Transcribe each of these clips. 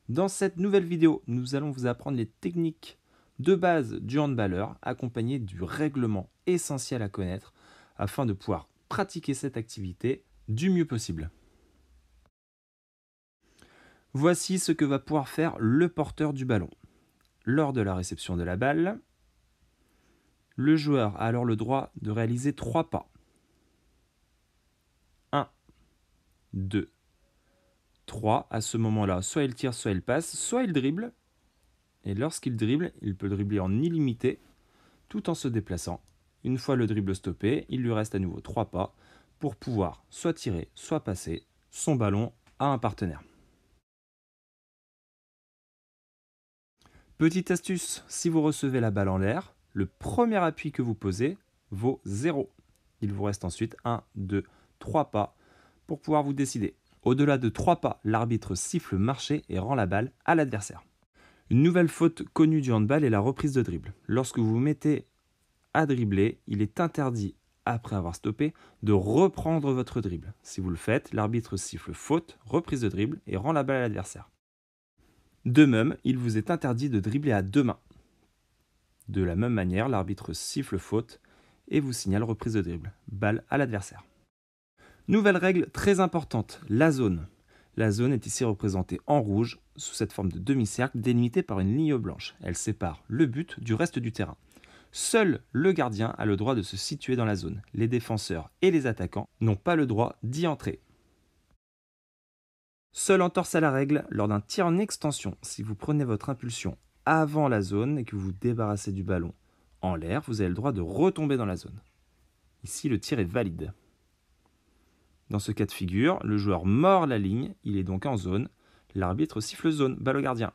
Dans cette nouvelle vidéo, nous allons vous apprendre les techniques de base du handballeur, accompagnées du règlement essentiel à connaître afin de pouvoir pratiquer cette activité du mieux possible. Voici ce que va pouvoir faire le porteur du ballon. Lors de la réception de la balle, le joueur a alors le droit de réaliser 3 pas. 1, 2, 3. À ce moment-là, soit il tire, soit il passe, soit il dribble. Et lorsqu'il dribble, il peut dribbler en illimité tout en se déplaçant. Une fois le dribble stoppé, il lui reste à nouveau 3 pas pour pouvoir soit tirer, soit passer son ballon à un partenaire. Petite astuce, si vous recevez la balle en l'air, le premier appui que vous posez vaut 0. Il vous reste ensuite 1, 2, 3 pas pour pouvoir vous décider. Au-delà de 3 pas, l'arbitre siffle marcher et rend la balle à l'adversaire. Une nouvelle faute connue du handball est la reprise de dribble. Lorsque vous vous mettez à dribbler, il est interdit, après avoir stoppé, de reprendre votre dribble. Si vous le faites, l'arbitre siffle faute, reprise de dribble et rend la balle à l'adversaire. De même, il vous est interdit de dribbler à 2 mains. De la même manière, l'arbitre siffle faute et vous signale reprise de dribble, balle à l'adversaire. Nouvelle règle très importante, la zone. La zone est ici représentée en rouge, sous cette forme de demi-cercle délimitée par une ligne blanche. Elle sépare le but du reste du terrain. Seul le gardien a le droit de se situer dans la zone. Les défenseurs et les attaquants n'ont pas le droit d'y entrer. Seule entorse à la règle lors d'un tir en extension. Si vous prenez votre impulsion avant la zone et que vous vous débarrassez du ballon en l'air, vous avez le droit de retomber dans la zone. Ici, le tir est valide. Dans ce cas de figure, le joueur mord la ligne, il est donc en zone. L'arbitre siffle zone, balle au gardien.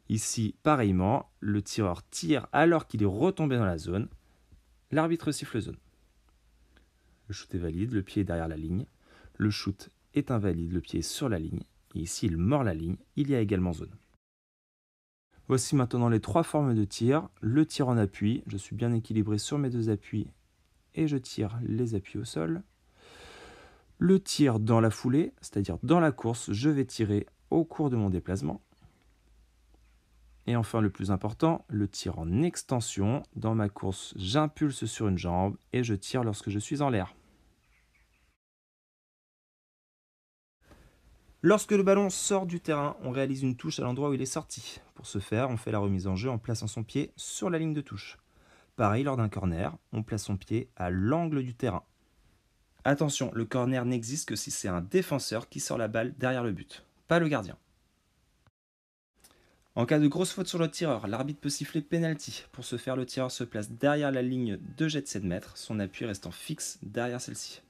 Ici, pareillement, le tireur tire alors qu'il est retombé dans la zone. L'arbitre siffle zone. Le shoot est valide, le pied est derrière la ligne. Le shoot est invalide, le pied est sur la ligne. Et ici, il mord la ligne, il y a également zone. Voici maintenant les 3 formes de tir. Le tir en appui, je suis bien équilibré sur mes 2 appuis et je tire les appuis au sol. Le tir dans la foulée, c'est-à-dire dans la course, je vais tirer au cours de mon déplacement. Et enfin, le plus important, le tir en extension. Dans ma course, j'impulse sur une jambe et je tire lorsque je suis en l'air. Lorsque le ballon sort du terrain, on réalise une touche à l'endroit où il est sorti. Pour ce faire, on fait la remise en jeu en plaçant son pied sur la ligne de touche. Pareil, lors d'un corner, on place son pied à l'angle du terrain. Attention, le corner n'existe que si c'est un défenseur qui sort la balle derrière le but, pas le gardien. En cas de grosse faute sur le tireur, l'arbitre peut siffler penalty. Pour ce faire, le tireur se place derrière la ligne de jet de 7 mètres, son appui restant fixe derrière celle-ci.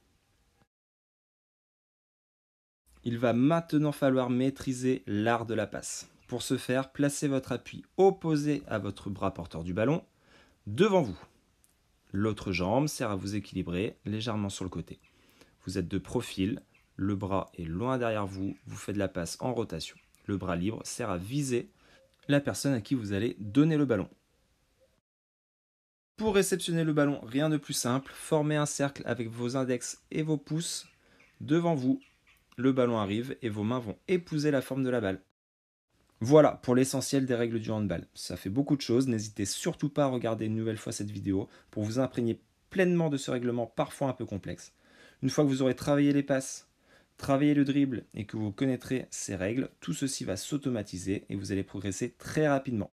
Il va maintenant falloir maîtriser l'art de la passe. Pour ce faire, placez votre appui opposé à votre bras porteur du ballon, devant vous. L'autre jambe sert à vous équilibrer légèrement sur le côté. Vous êtes de profil, le bras est loin derrière vous, vous faites la passe en rotation. Le bras libre sert à viser la personne à qui vous allez donner le ballon. Pour réceptionner le ballon, rien de plus simple, formez un cercle avec vos index et vos pouces devant vous. Le ballon arrive et vos mains vont épouser la forme de la balle. Voilà pour l'essentiel des règles du handball. Ça fait beaucoup de choses, n'hésitez surtout pas à regarder une nouvelle fois cette vidéo pour vous imprégner pleinement de ce règlement parfois un peu complexe. Une fois que vous aurez travaillé les passes, travaillé le dribble et que vous connaîtrez ces règles, tout ceci va s'automatiser et vous allez progresser très rapidement.